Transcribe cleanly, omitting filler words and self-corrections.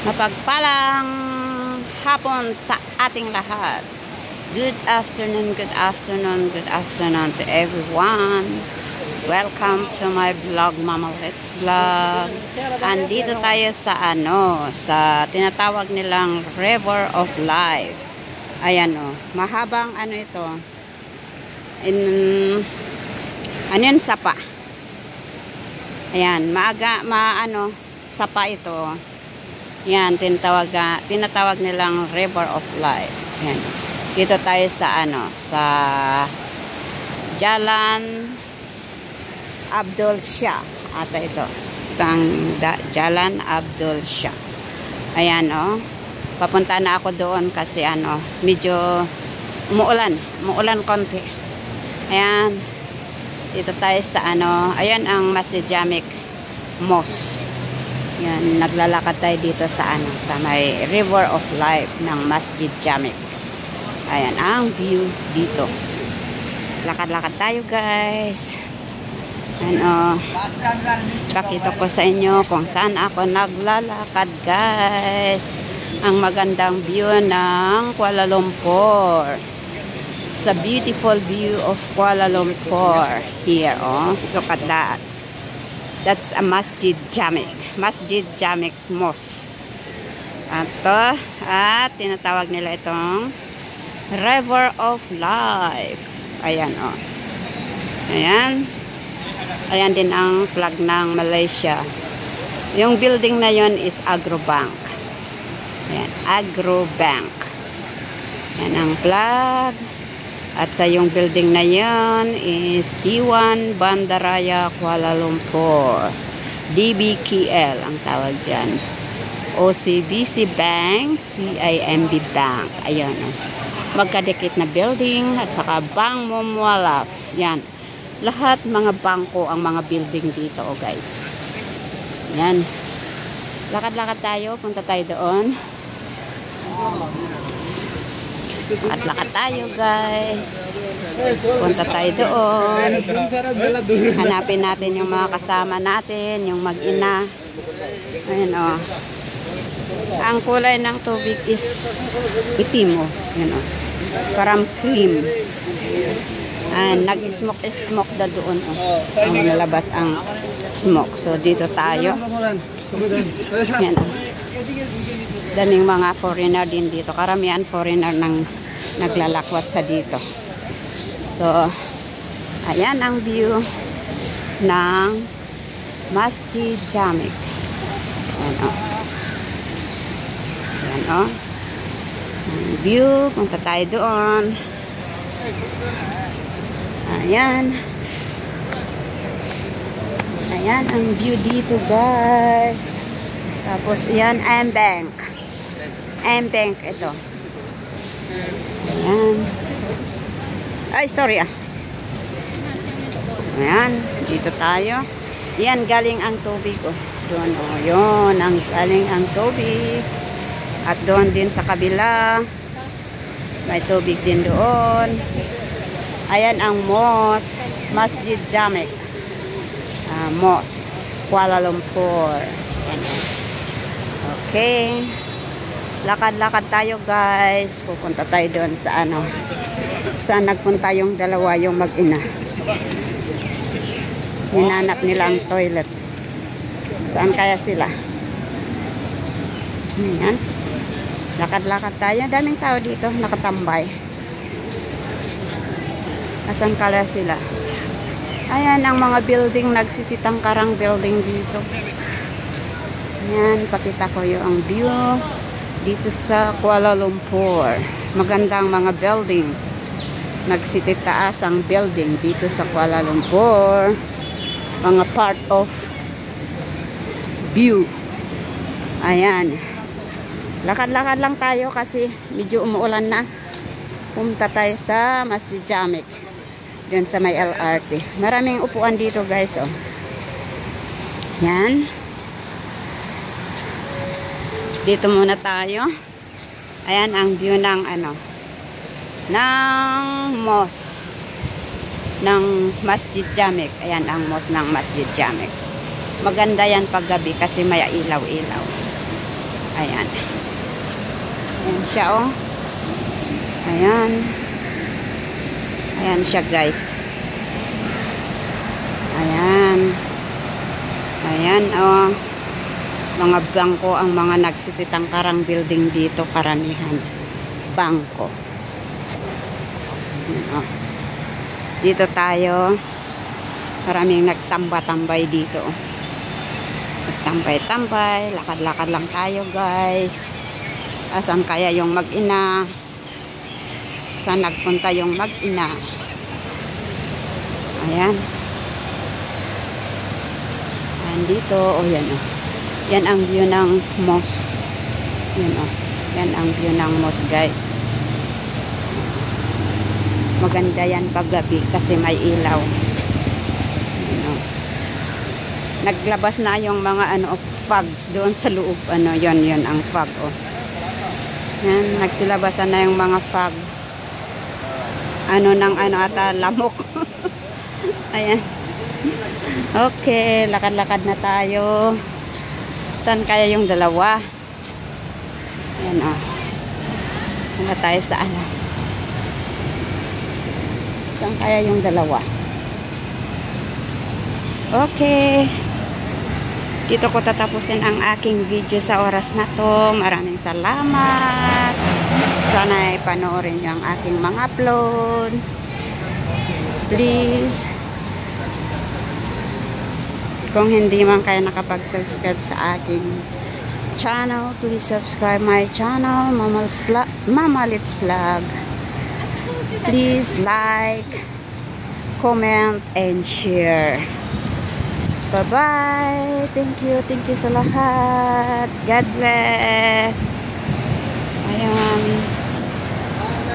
Mapagpalang hapon sa ating lahat. Good afternoon, good afternoon, good afternoon to everyone. Welcome to my vlog, Mama Let's Vlog. Andito tayo sa sa tinatawag nilang River of Life. Ayan mahabang ito. Ano yun, sapa. Ayan, sapa ito. Yan, tinatawag nilang River of Life. Yan. Dito tayo sa sa Jalan Abdul Shah. Ata ito. Ito ang Jalan Abdul Shah. Ayan papunta na ako doon kasi medyo umuulan konti. Ayan. Dito tayo sa ayan ang Masjid Jamek Mosque. Yan, naglalakad tayo dito sa sa may River of Life ng Masjid Jamek. Ayan ang view dito. Lakad-lakad tayo, guys. Pakita ko sa inyo kung saan ako naglalakad, guys. Ang magandang view ng Kuala Lumpur. It's a beautiful view of Kuala Lumpur here, look at that. That's a Masjid Jamek. Masjid Jamek Mosque. At tinatawag nila itong River of Life. Ayan Ayan. Ayan din ang flag ng Malaysia. Yung building na yon is Agrobank. Ayan, Agrobank. Ayan ang flag. At sa yung building na yan is Dewan Bandaraya Kuala Lumpur. DBKL ang tawag dyan. OCBC Bank, CIMB Bank. Ayan magkadikit na building at saka Bank Mumualaf. Yan. Lahat mga bangko ang mga building dito guys. Yan. Lakad-lakad tayo. Punta tayo doon. At lakad tayo, guys. Punta tayo doon. Hanapin natin yung mga kasama natin, yung mag-ina. Ayan Ang kulay ng tubig is itim Ayan Parang cream. Nag-smoke na doon nalabas ang smoke. So dito tayo. Ayan daming mga foreigner din dito. Karamihan foreigner nang naglalakwat sa dito. So, ayan ang view ng Masjid Jamek. Ayan ang view. Punta tayo doon. Ayan. Ayan ang view dito, guys. Tapos, yan, M-Bank. M-Bank ito. Ayan. Ay, sorry Ayan, dito tayo. Yan, galing ang tubig doon yun, galing ang tubig. At doon din sa kabila. May tubig din doon. Ayan ang mosque. Masjid Jamek. Mosque. Kuala Lumpur. Okay. Lakad-lakad tayo, guys. Pupunta tayo doon sa saan nagpunta yung dalawa, yung mag-ina. Hinanap nila ang toilet. Saan kaya sila? Ayan. Lakad-lakad tayo. Daming tao dito, nakatambay. Asan kaya sila? Ayan ang mga building, nagsisitang karang building dito. Ayan, pakita ko yung view dito sa Kuala Lumpur. Magandang mga building. Nagsititaas ang building dito sa Kuala Lumpur. Mga part of view. Ayan. Lakad-lakad lang tayo kasi medyo umuulan na. Pumunta tayo sa Masjid Jamek. Diyan sa may LRT. Maraming upuan dito, guys. Yan. Dito muna tayo. Ayan ang view ng ng mosque ng Masjid Jamek. Ayan ang mosque ng Masjid Jamek. Maganda yan paggabi kasi may ilaw-ilaw. Ayan. Ayan siya, oh. Ayan. Ayan siya, guys. Ayan. Ayan, oh. Mga bangko ang mga nagsisitang karang building dito, karamihan. Bangko. Ayan, oh. Dito tayo. Maraming nagtamba-tambay dito. Nagtambay-tambay. Lakad-lakad lang tayo, guys. Asan kaya yung mag-ina? Saan nagpunta yung mag-ina? Ayan. Ayan dito. O, yan o. Yan ang view ng mosque. Yan o. Yan ang view ng mosque, guys. Maganda yan paggabi kasi may ilaw. Naglabas na yung mga fogs doon sa loob. Yon ang fog, oh. Yan, nagsilabasan na yung mga fog. Ata lamok. Ayan. Okay, lakad-lakad na tayo. Saan kaya yung dalawa? Ayan, oh. Wala tayo sa Saan kaya yung dalawa? Okay. Dito ko tatapusin ang aking video sa oras na to. Maraming salamat. Sana ay panoorin nyo ang aking mga upload. Please. Kung hindi man kayo nakapag-subscribe sa aking channel, please subscribe my channel, Mama Litz Vlog. Please like, comment, and share. Bye-bye. Thank you sa lahat. God bless.